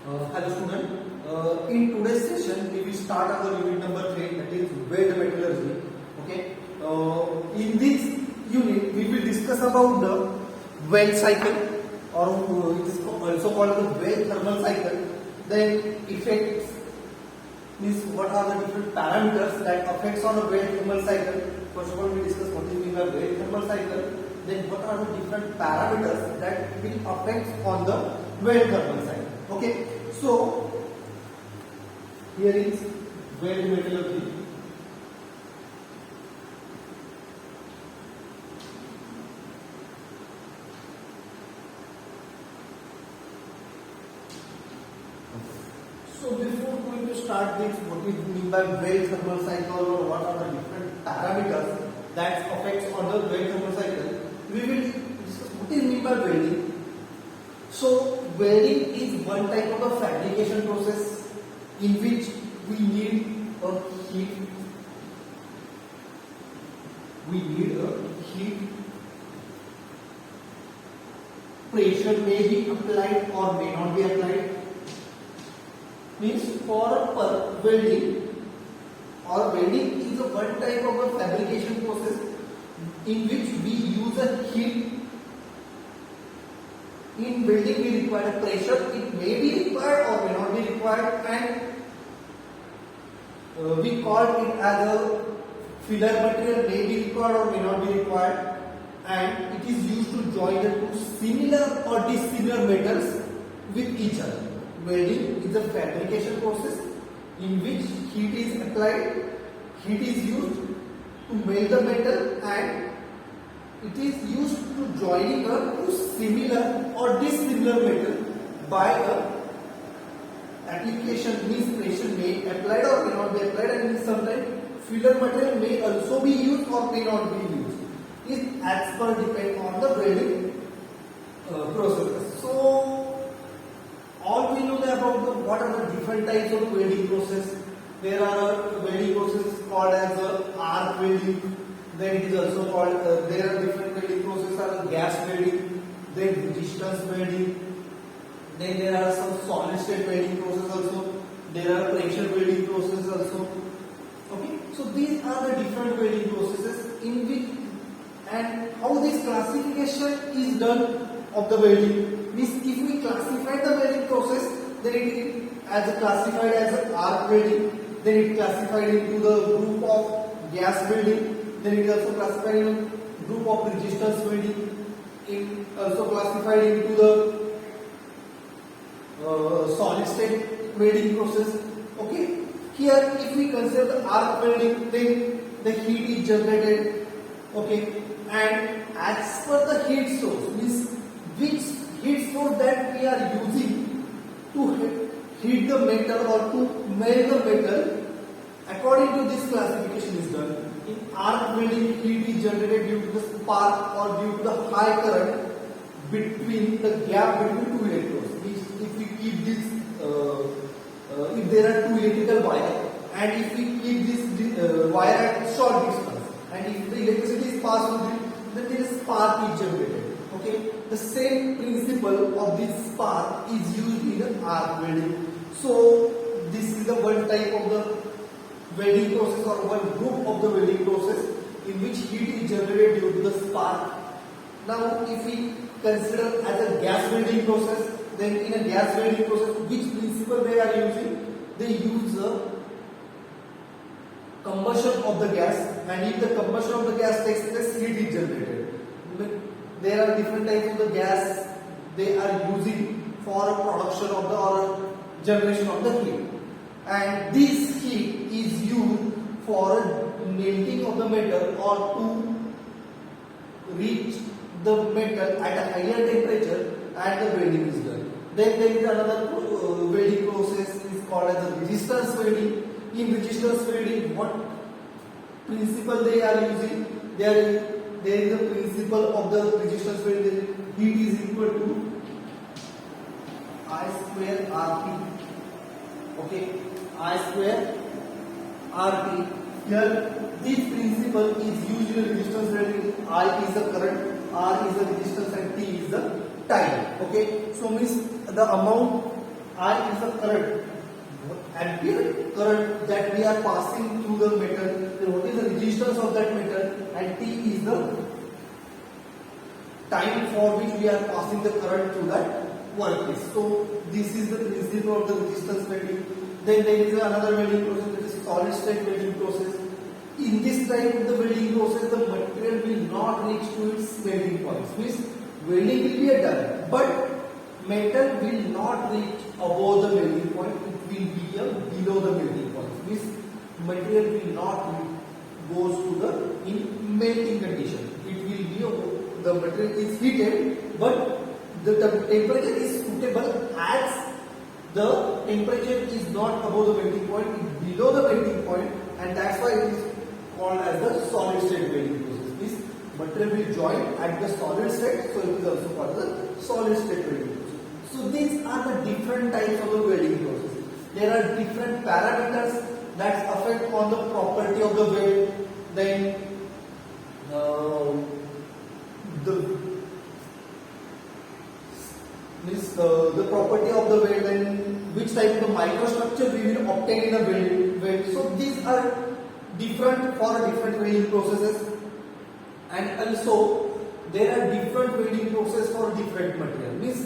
Hello student. In today's session, we will start our unit number 3, that is weld metallurgy. Okay. In this unit, we will discuss about the weld cycle, or it is also called the weld thermal cycle. Then effects means what are the different parameters that affects on a weld thermal cycle. First of all, we discuss what is mean by weld thermal cycle. Then what are the different parameters that will affect on the weld thermal cycle. Okay, so here is weld metallurgy. So before going to start this, what we mean by weld thermal cycle, or what are the different parameters that affects on the weld thermal cycle, we will discuss what is mean by welding. So welding is one type of a fabrication process in which we need a heat. Pressure may be applied or may not be applied. Means for welding is a one type of a fabrication process in which we use a heat. In welding we require a pressure, it may be required or may not be required, and we call it as a filler material, may be required or may not be required, and it is used to join the two similar or dissimilar metals with each other. Welding is a fabrication process in which heat is applied, heat is used to melt the metal, and it is used to joining a two similar or dissimilar metal by a application. Means pressure may applied or may not be applied, and sometimes filler material may also be used or may not be used. It as per depend on the welding process. So all we know about what are the different types of welding process. There are welding processes called as arc welding. Then it is also called, there are different welding processes are gas welding, then resistance welding, then there are some solid state welding process also, there are pressure welding process also. Okay, so these are the different welding processes in which, and how this classification is done of the welding. Means if we classify the welding process, then it is as classified as arc welding, then it classified into the group of gas welding. Then it is also classified in a group of resistance welding. It also classified into the solid state welding process. Okay. Here, if we consider the arc welding, then the heat is generated. Okay. And as per the heat source, means which heat source that we are using to heat the metal or to melt the metal, according to this classification is done. In arc welding, heat is generated due to the spark or due to the high current between the gap between two electrodes. If we keep this, if there are two electrical wire, and if we keep this wire at short distance, and if the electricity is passed through it, then there is spark is generated. Okay, the same principle of this spark is used in arc welding. So this is the one type of the welding process or one group of the welding process in which heat is generated due to the spark. Now if we consider as a gas welding process, then in a gas welding process, which principle they are using? They use the combustion of the gas, and if the combustion of the gas takes place, heat is generated. There are different types of the gas they are using for production of the or generation of the heat, and this heat is used for melting of the metal or to reach the metal at a higher temperature, and the welding is done. Then there is another welding process is called as a resistance welding. In resistance welding, what principle they are using? There is a principle of the resistance welding. Heat is equal to I square RT. Okay, I square RT. Here, this principle is used in resistance welding. I is the current, R is the resistance, and T is the time. Okay, so means the amount I is the current, ampere current that we are passing through the metal. Then what is the resistance of that metal? And T is the time for which we are passing the current through that workpiece. So this is the principle of the resistance welding. Then there is another welding process, that is solid state welding process. In this type of the welding process, the material will not reach to its welding points. Means welding will be done, but metal will not reach above the welding point. It will be below the welding point. Means material will not goes to the in melting condition. It will be the material is heated, but the temperature is suitable as the temperature is not above the melting point, it is below the melting point, and that's why it is called as the solid state welding process. This material will join at the solid state, so it is also called the solid state welding process. So these are the different types of the welding process. There are different parameters that affect on the property of the weld. Then the property of the weld and which type of microstructure we will obtain in a weld. So these are different for different welding processes, and also there are different welding process for different material. Means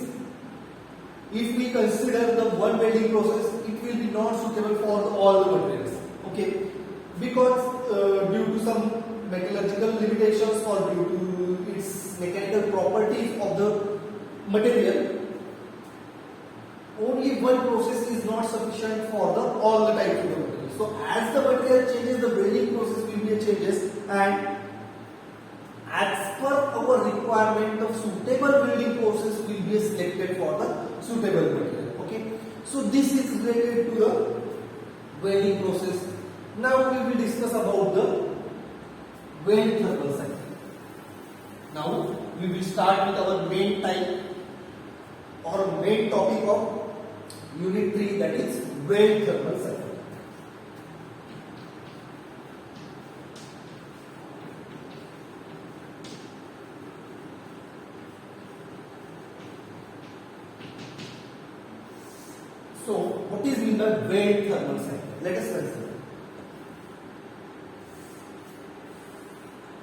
if we consider the one welding process, it will be not suitable for all the materials. Okay, because due to some metallurgical limitations or due to its mechanical properties of the material, only one process is not sufficient for all the types of the material. So as the material changes, the welding process will be changes, and as per our requirement, the suitable welding process will be selected for the suitable material. Okay, so this is related to the welding process. Now we will discuss about the weld thermal cycle. Now we will start with our main type or main topic of Unit 3, that is weld thermal cycle. So, what is mean by weld thermal cycle? Let us consider.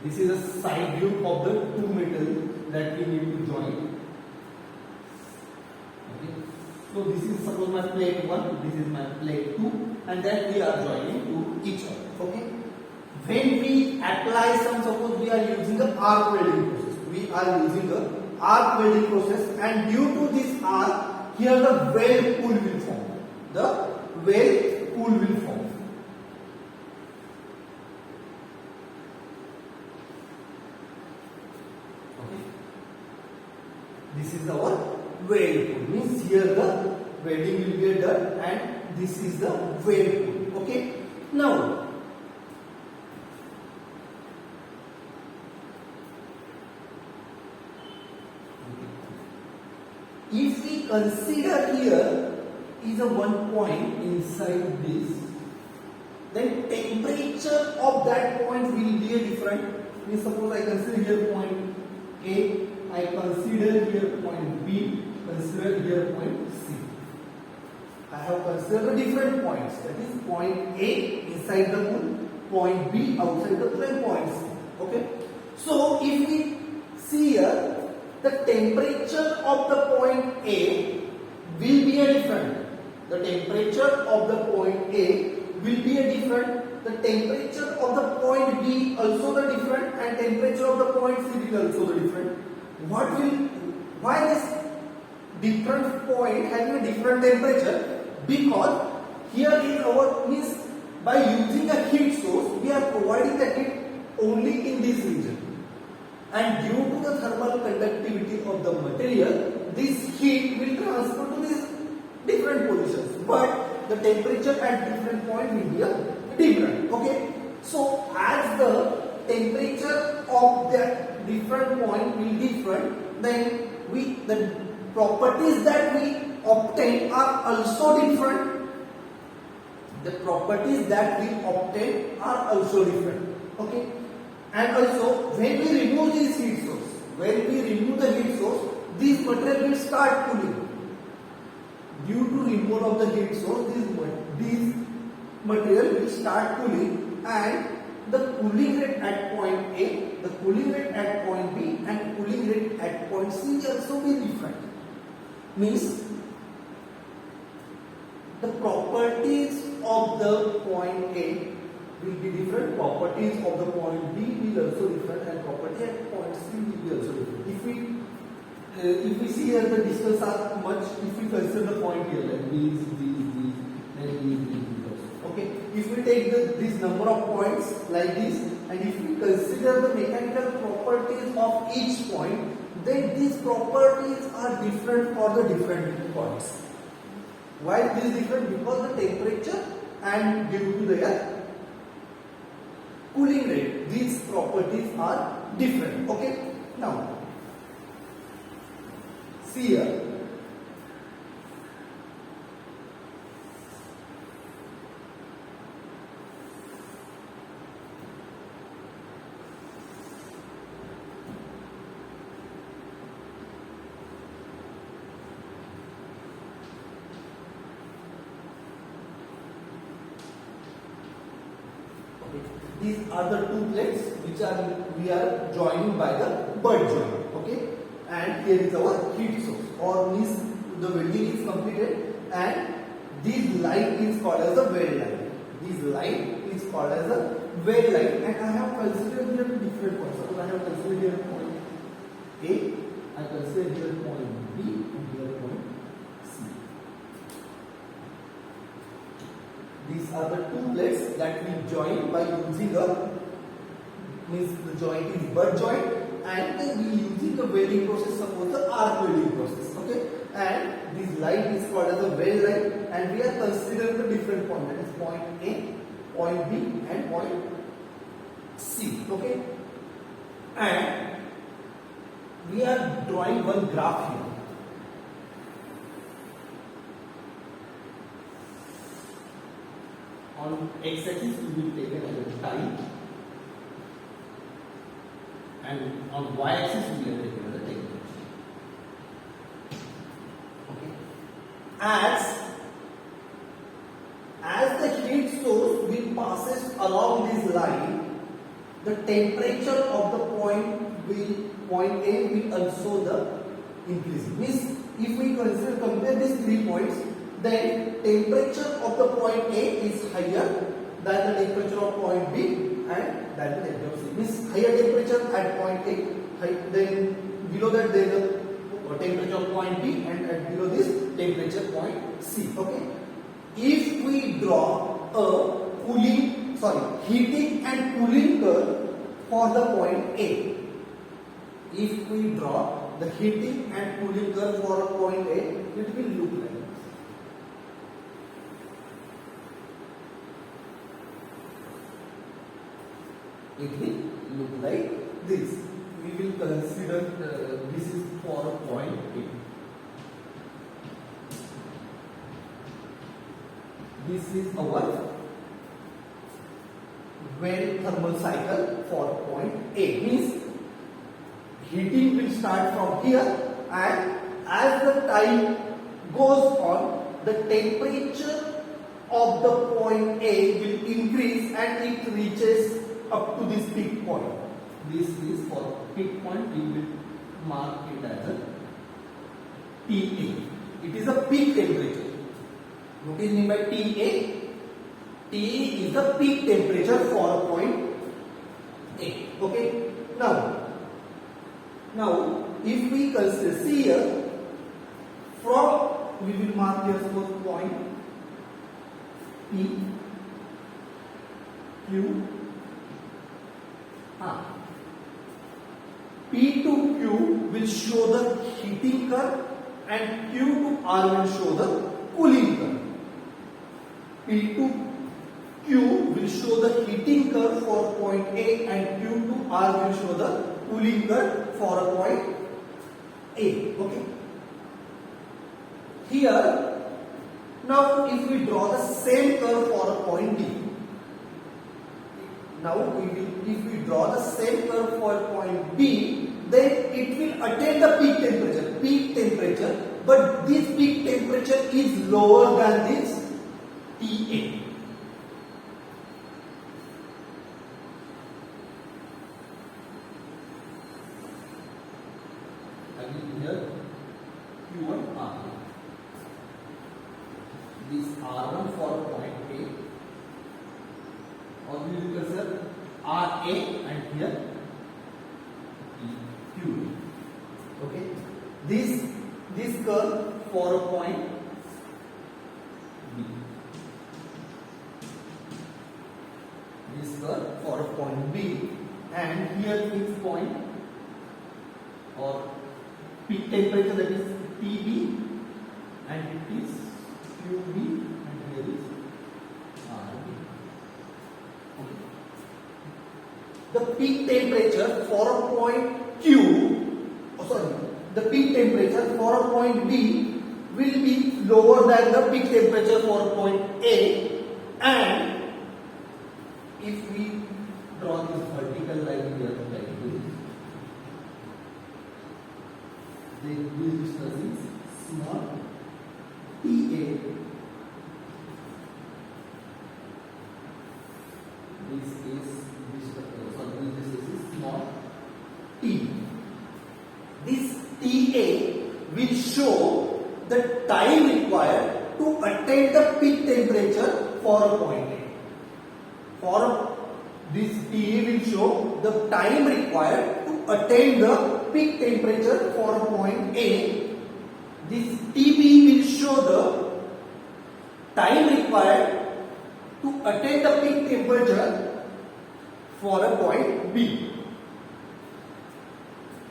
This is a side view of the two metal that we need to join. Okay. So this is suppose my plate 1, this is my plate 2, and then we are joining to each other. Okay. When we apply some, suppose we are using the arc welding process. We are using the arc welding process, and due to this arc, here the weld pool will form. The weld pool will form. Okay. This is our weld pool. Means here the welding will be done, and this is the weld pool. Okay. Now, if we consider here is a one point inside this, then temperature of that point will be a different. Means suppose I consider here point A, I consider here point B, consider here point C. I have considered the different points. That is point A inside the pool, point B outside the pool, and point C. Okay. So if we see here, the temperature of the point A will be a different. The temperature of the point A will be a different. The temperature of the point B also the different, and temperature of the point C will also the different. Why this different point having a different temperature? Because here is our means by using a heat source, we are providing the heat only in this region. And due to the thermal conductivity of the material, this heat will transfer to these different positions. But the temperature at different point will be different. Okay. So as the temperature of that different point will be different, then the properties that we obtain are also different. The properties that we obtain are also different. Okay. And also, when we remove this heat source, this material will start cooling. due to removal of the heat source, this material will start cooling, and the cooling rate at point A, the cooling rate at point B, and cooling rate at point C will also be different. Means the properties of the point A will be different, properties of the point B will also different, and property at point C will be also different. If we see here the distance are much, if we consider the point here like these, and these. Okay, if we take this number of points like this, and if we consider the mechanical properties of each point, then these properties are different for the different points. Why this is different? Because the temperature and due to their cooling rate, these properties are different. Okay, now see here. These are the two plates which we are joining by the butt joint. Okay, and here is our heat source, or means the welding is completed, and this line is called as the weld line. This line is called as the weld line, and I have considered here different points. Suppose I have considered here point A, I consider here point B, and here point C. These are the two plates that we join by using means the joint is butt joint, and we using the welding process, suppose the arc welding process. Okay, and this line is called as a weld line, and we are considering the different point, that is point A, point B, and point C. Okay, and we are drawing one graph here. On x-axis we will take as time, and on y-axis we will take as temperature. Okay. As the heat source will passes along this line, the temperature of the point A will also the increase. Means if we compare these 3 points, then temperature of the point A is higher than the temperature of point B and than the temperature of C. Means higher temperature at point A, then below that there is a temperature of point B, and below this temperature point C. Okay. If we draw a heating and cooling curve for the point A, if we draw the heating and cooling curve for a point A, it will look like this. It will look like this. We will consider this is for point A. This is our Weld thermal cycle for point A. Means heating will start from here, and as the time goes on, the temperature of the point A will increase and it reaches up to this peak point. This is for peak point. We will mark it as a TA. It is a peak temperature. What is meant by TA? TA is the peak temperature for point A. Okay. Now, if we consider, see here, from we will mark here suppose point P, Q, P to Q will show the heating curve, and Q to R will show the cooling curve. P to Q will show the heating curve for point A, and Q to R will show the cooling curve for a point A. Okay. Here, now if we draw the same curve for a point D, now if we draw the same curve for point B, then it will attain the peak temperature. Peak temperature but this peak temperature is lower than this TA. Again here Q1 R1. This R1 for point A, or we will consider RA and here Q. Okay. This curve for a point B. This curve for a point B, and here this point or peak temperature, that is TB, and it is QB, and here is RB. Okay. The peak temperature for a point the peak temperature for a point B will be lower than the peak temperature for a point A, and if we draw this vertical line here like this, then this distance is small TA. This is small t. This TA will show the time required to attain the peak temperature for a point A. This TA will show the time required to attain the peak temperature for a point A. This TB will show the time required to attain the peak temperature for a point B.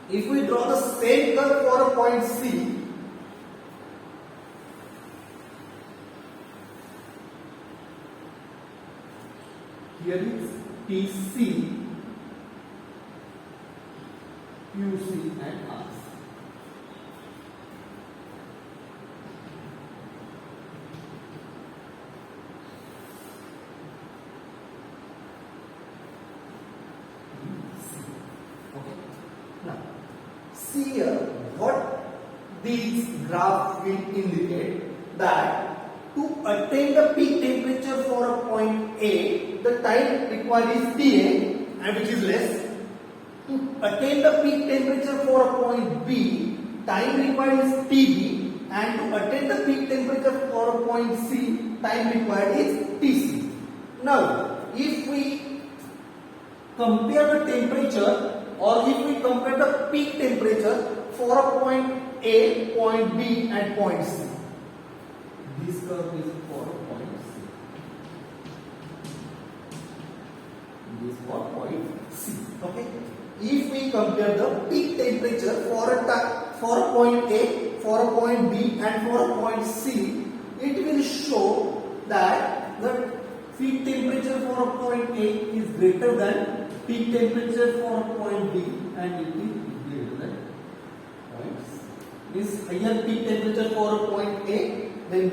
If we draw the same curve for a point C, here is TC, QC and RC. See here what these graphs will indicate, that to attain the peak temperature for a point A, the time required is TA, and which is less. To attain the peak temperature for a point B, time required is TB, and to attain the peak temperature for a point C, time required is TC. Now, if we compare the temperature, or if we compare the peak temperature for a point A, point B and point C. This curve is for a point C. This for point C. Okay. If we compare the peak temperature for a point A, for a point B and for a point C, it will show that the peak temperature for a point A is greater than peak temperature for a point B, and it is greater than point C. Is higher peak temperature for a point A, then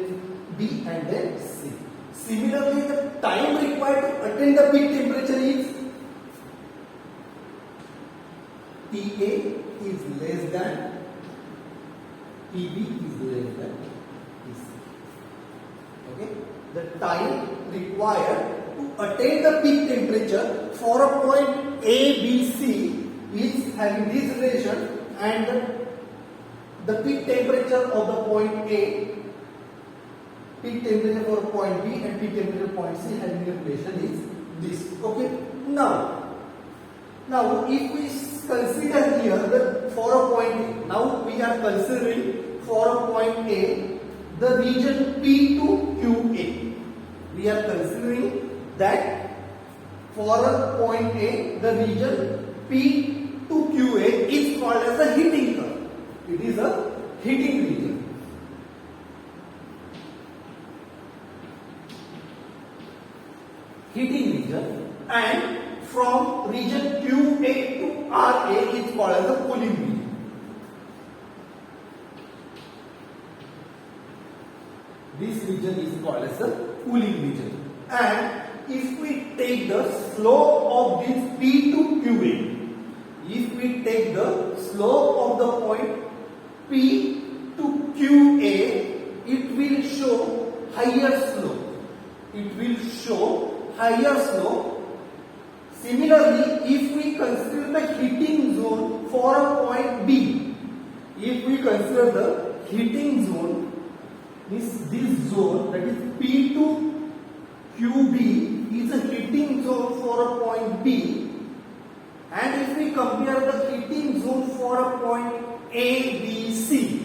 B and then C. Similarly, the time required to attain the peak temperature is TA is less than TB is less than TC. Okay, the time required to attain the peak temperature for a point A, B, C is having this relation, and the peak temperature of the point A, peak temperature for point B and peak temperature point C having a relation is this. Okay. Now if we consider here that for a point A, now we are considering for a point A the region P to QA. We are considering that for a point A the region P to QA is called as a heating curve. It is a heating region. And from region QA to RA is called as a cooling region. This region is called as a cooling region. And if we take the slope of this P to QA, if we take the slope of the point P to QA, QA, it will show higher slope. It will show higher slope. Similarly, if we consider the heating zone for a point B, if we consider the heating zone, this zone, that is P2 QB, is a heating zone for a point B, and if we compare the heating zone for a point A, B, C,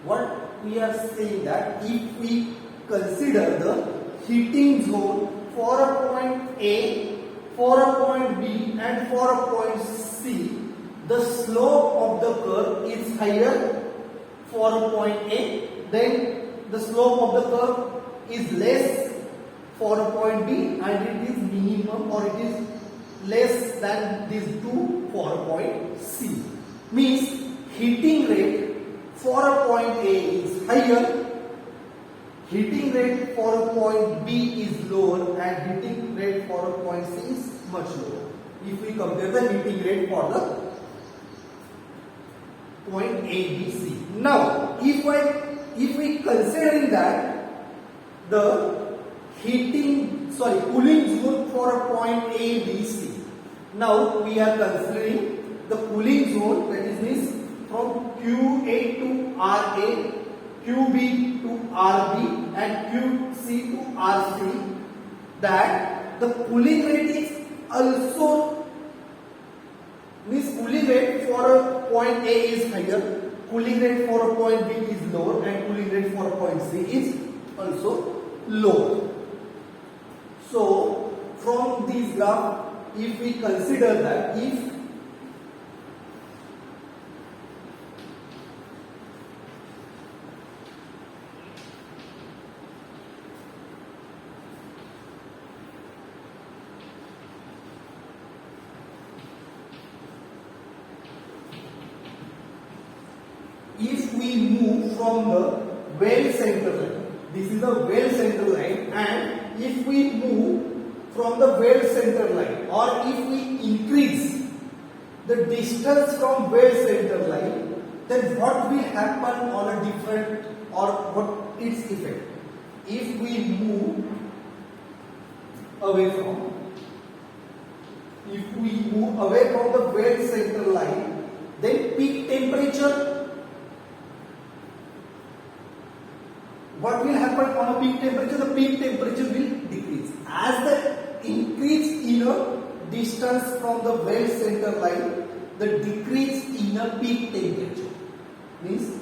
what we are saying that if we consider the heating zone for a point A, for a point B, and for a point C, the slope of the curve is higher for a point A, then the slope of the curve is less for a point B, and it is minimum, or it is less than these two for a point C. Means heating rate for a point A is higher, heating rate for a point B is lower, and heating rate for a point C is much lower. If we compare the heating rate for the point A, B, C. Now, if we considering that the cooling zone for a point A, B, C. Now we are considering the cooling zone, that is means from QA to RA, QB to RB, and QC to RC. That the cooling rate is also means cooling rate for a point A is higher, cooling rate for a point B is lower, and cooling rate for a point C is also lower. So from this graph, if we consider that if we move from the well center line, this is the well center line, and if we move from the well center line, or if we increase the distance from well center line, then what will happen on a different, or what its effect? If we move away from the well center line, then peak temperature, what will happen on a peak temperature? The peak temperature will decrease. As the increase in a distance from the well center line, the decrease in a peak temperature. Means,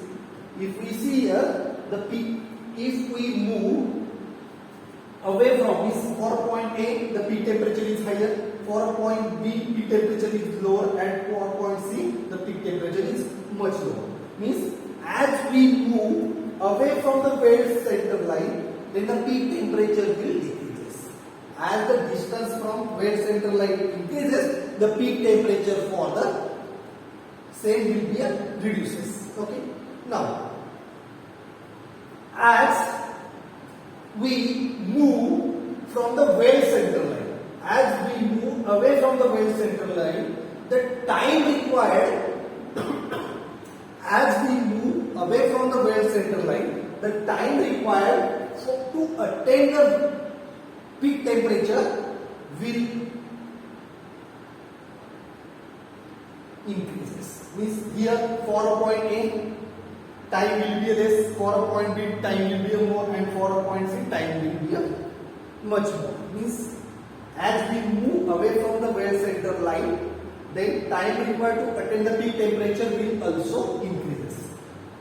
if we see here, the peak, if we move away from this, for point A, the peak temperature is higher, for point B, peak temperature is lower, and for point C, the peak temperature is much lower. Means, as we move away from the well center line, then the peak temperature will decrease. As the distance from well center line increases, the peak temperature for the same will be reduces. Okay. Now, as we move from the well center line, as we move away from the well center line, the time required as we move away from the well center line, the time required to attain the peak temperature will increases. Means here for a point A, time will be less, for a point B, time will be more, and for a point C, time will be much more. Means as we move away from the well center line, then time required to attain the peak temperature will also increase.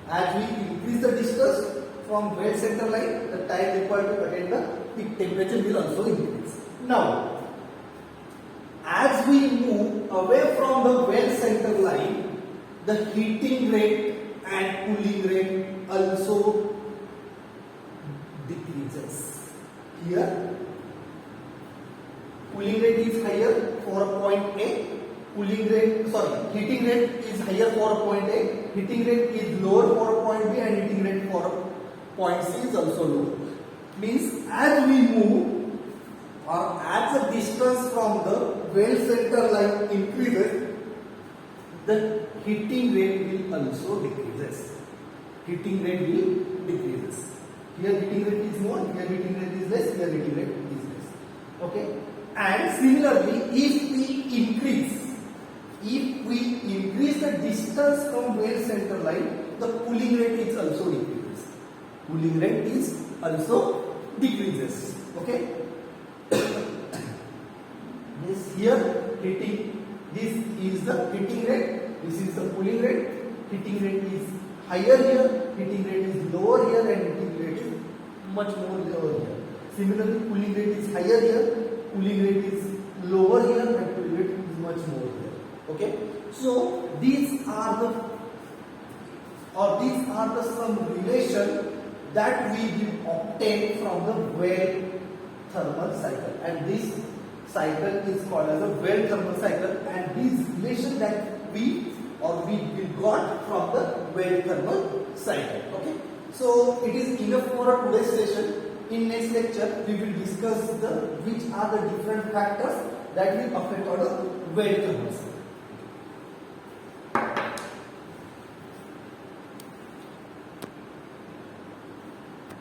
As we increase the distance from well center line, the time required to attain the peak temperature will also increase. Now, as we move away from the well center line, the heating rate and cooling rate also decreases. Here, cooling rate is higher for a point A. Heating rate is higher for a point A, heating rate is lower for a point B, and heating rate for a point C is also low. Means as we move, or as the distance from the well center line increases, the heating rate will also decreases. heating rate will decreases. Here heating rate is more, here heating rate is less, here heating rate is less. Okay. And similarly, if we increase the distance from well center line, the cooling rate is also decreases. Cooling rate is also decreases. Okay. This here heating, this is the heating rate, this is the cooling rate. Heating rate is higher here, heating rate is lower here, and heating rate is much more lower here. Similarly, cooling rate is higher here, cooling rate is lower here, and cooling rate is much more here. Okay. So these are the some relation that we will obtain from the well thermal cycle, and this cycle is called as a well thermal cycle, and this relation that we got from the well thermal cycle. Okay. So it is enough for our today's session. In next lecture we will discuss which are the different factors that will affect on the well thermal cycle.